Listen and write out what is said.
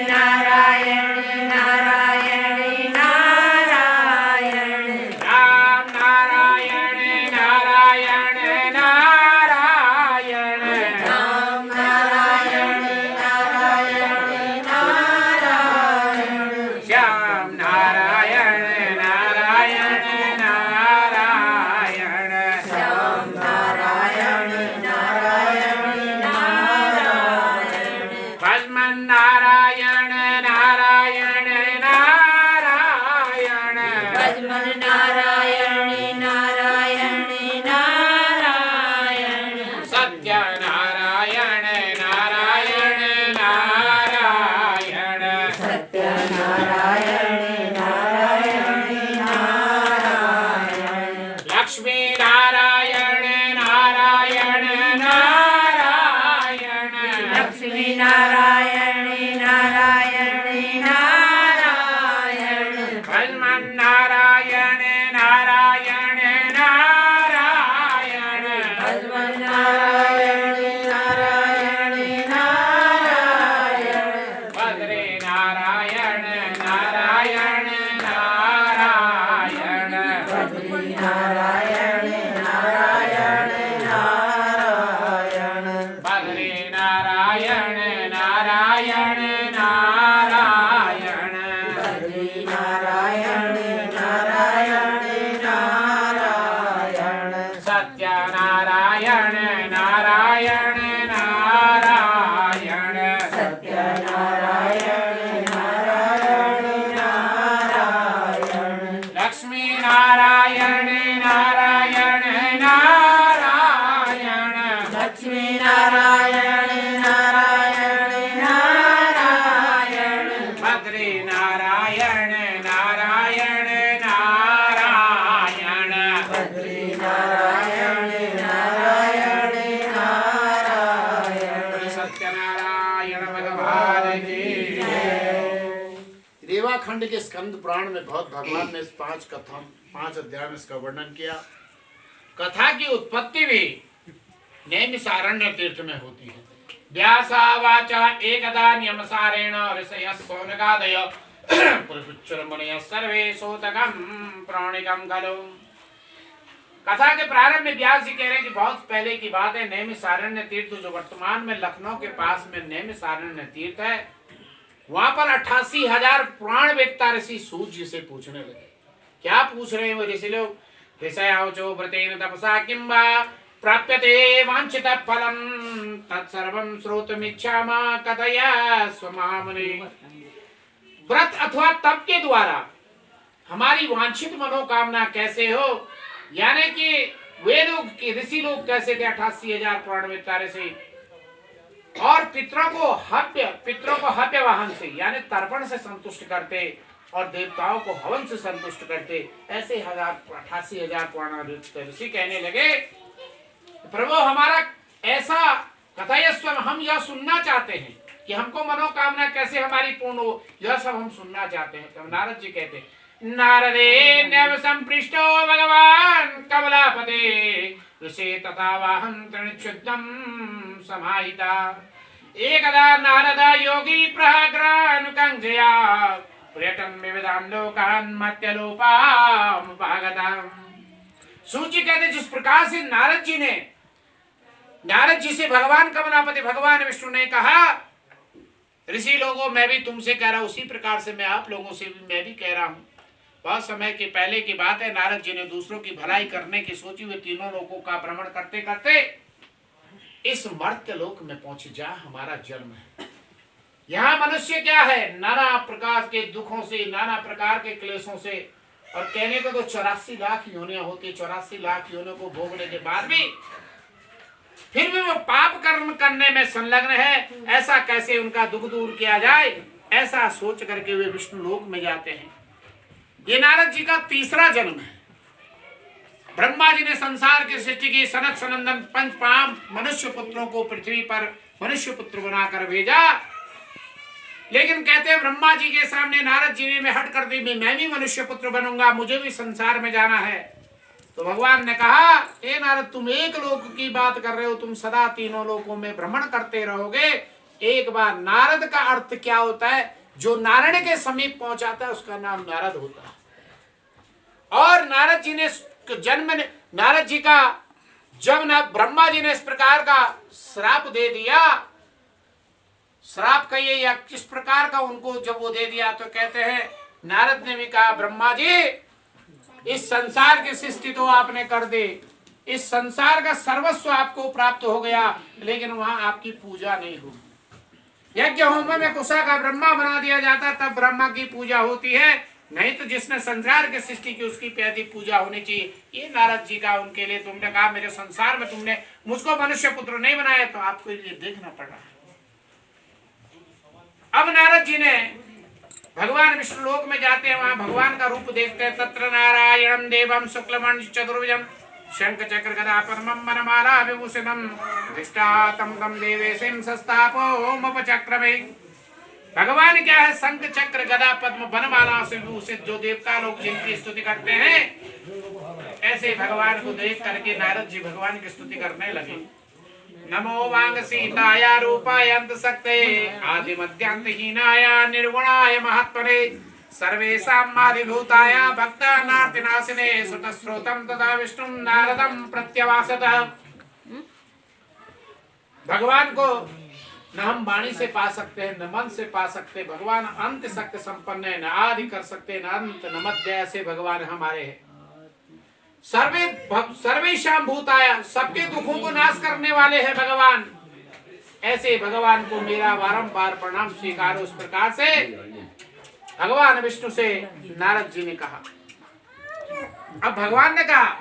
नारायण नारायण नारायण राम नारायण नारायण नारायण राम नारायण नारायण नारायण श्याम नारायण नारायण नारायण श्याम नारायण नारायण नारायण भस्मन नारायण नारायण नारायण भजमन नारायण नारायण नारायण सत्य नारायण नारायण नारायण सत्य नारायण नारायण नारायण लक्ष्मी नारायण नारायण नारायण लक्ष्मी नारायण नारायण नारायण भस्मन नारायण नारायण नारायण भजमन नारायण नारायण नारायण भद्रे नारायण नारायण नारायण बद्री नारायण नारायण नारायण भद्रे नारायण नारायण नारायण बद्री नारायण नारायण नारायण सत्य नारायण नारायण नारायण सत्य नारायण नारायण नारायण लक्ष्मी नारायण नारायण नारायण लक्ष्मी नारायण नारायण नारायण भद्रे नारायण नारायण नारायण बद्री नारायण नारायण नारायण सत्यनारायण भगवान की रेवाखंड के स्कंद पुराण में बहुत भगवान ने इस पांच अध्याय में इसका वर्णन किया। कथा की उत्पत्ति भी नैमिषारण्य तीर्थ में होती है। व्यासावाचा एकदा नियमसारेण ऋषयः सौनकादय पुरुषुच्चरमुनयः सर्वे सोतकं प्राणिकं खलु। कथा के प्रारंभ में व्यास जी कह रहे हैं कि बहुत पहले की बात है। नैमिषारण्य तीर्थ जो वर्तमान में लखनऊ के पास में नैमिषारण्य तीर्थ है, वहां पर 88,000 पुराण वेत्ता ऋषि सूत जी से पूछने लगे। क्या पूछ रहे हैं वो ऋषि लोग? ऋषयावचो व्रतेन तपसा किं वा प्राप्यते वांछित फलम तत्सर्वं श्रोतुमिच्छामा कथयस्व महामुने। व्रत अथवा तप के द्वारा हमारी वांछित मनोकामना कैसे हो, यानी कि वे लोग ऋषि लोग कैसे थे 88,000 पुराण वेत्ता ऋषि, और पितरों को हव्य वाहन से यानी तर्पण से संतुष्ट करते और देवताओं को हवन से संतुष्ट करते। ऐसे 88,000 पुराण ऋषि कहने लगे, प्रभु हमारा ऐसा कथयस्व, हम यह सुनना चाहते हैं कि हमको मनोकामना कैसे हमारी पूर्ण हो, यह सब हम सुनना चाहते हैं। तो नारद जी कहते, नारदे नव संपृष्टो भगवान कमलापते ऋषि तथा वाहन तृणच्छुद्धम समाहिता। एकदा नारद योगी प्रहग्रानुकंजया पर्यटन विविधान लोकान मत्यलोपामुपागतम्। सूची कहते जिस प्रकार से नारद जी से भगवान कमलापति भगवान विष्णु ने कहा, ऋषि लोगों मैं भी तुमसे कह रहा हूं, उसी प्रकार से मैं आप लोगों से भी मैं भी कह रहा हूं। बहुत समय के पहले की बात है, नारद जी ने दूसरों की भलाई करने की सोची हुए तीनों लोगों का भ्रमण करते करते इस मर्त्य लोक में पहुंचे जहां हमारा जन्म है। यहाँ मनुष्य क्या है, नाना प्रकार के दुखों से, नाना प्रकार के क्लेशों से, और कहने को तो 84 लाख योनियां होती, 84 लाख योनियों को भोगने के बाद भी फिर भी वो पाप कर्म करने में संलग्न है। ऐसा कैसे उनका दुख दूर किया जाए, ऐसा सोच करके वे विष्णु लोक में जाते हैं। ये नारद जी का तीसरा जन्म है। ब्रह्मा जी ने संसार की सृष्टि की, सनत सनंदन पंच पाम मनुष्य पुत्रों को पृथ्वी पर मनुष्य पुत्र बनाकर भेजा। लेकिन कहते हैं ब्रह्मा जी के सामने नारद जी ने हट कर दी, मैं भी मनुष्य पुत्र बनूंगा, मुझे भी संसार में जाना है। तो भगवान ने कहा, ए नारद तुम एक लोक की बात कर रहे हो, तुम सदा तीनों लोकों में भ्रमण करते रहोगे, एक बार नारद का अर्थ क्या होता है? जो नारायण के समीप पहुंचाता है उसका नाम नारद होता है। और नारद जी ने नारद जी का जब न ब्रह्मा जी ने इस प्रकार का श्राप दे दिया, श्राप कहिए या किस प्रकार का उनको जब वो दे दिया, तो कहते हैं नारद ने भी कहा ब्रह्मा जी इस संसार की सृष्टि तो आपने कर दी, इस संसार का सर्वस्व आपको प्राप्त हो गया, लेकिन वहां आपकी पूजा नहीं होगी। यज्ञ होम में कुशा का ब्रह्मा बना दिया जाता तब ब्रह्मा की पूजा होती है, नहीं तो जिसने संसार की सृष्टि की उसकी पैदी पूजा होनी चाहिए। ये नारद जी का उनके लिए तुमने कहा मेरे संसार में तुमने मुझको मनुष्य पुत्र नहीं बनाया, तो आपको ये देखना पड़ रहा है। अब नारद जी ने भगवान विष्णु लोक में जाते हैं, वहां भगवान का रूप देखते हैं। तत्र नारायणं देवं शुक्लमण्ड चतुर्भुजं शंख चक्र गदा पद्मं वनमाला विभूषितं दृष्टातं तं देवेशं संस्थापोमुपचक्रमे। भगवान क्या है? शंख चक्र गदा पद्म वनमाला से विभूषित, जो देवता लोग जिनकी स्तुति करते हैं, ऐसे भगवान को देख करके नारद जी भगवान की स्तुति करने लगे। नमो वांग सीताया रूपाय अंत शक्ते आदि मध्यांत हीनाय निर्गुणाय महात्मने सर्वेषां मादिभूताय भक्तानार्तिनाशिने सुतस्रोतं तदा विष्णुं नारदं प्रत्यवासत। भगवान को न हम वाणी से पा सकते हैं, न मन से पा सकते। भगवान अंत शक्ति संपन्न है, न आदि कर सकते, न अंत न मध्य, ऐसे भगवान हमारे हैं। सर्वेषां भूताय, सबके दुखों को नाश करने वाले हैं भगवान। ऐसे भगवान को मेरा बारंबार प्रणाम स्वीकार। उस प्रकार से भगवान विष्णु से नारद जी ने कहा। अब भगवान ने कहा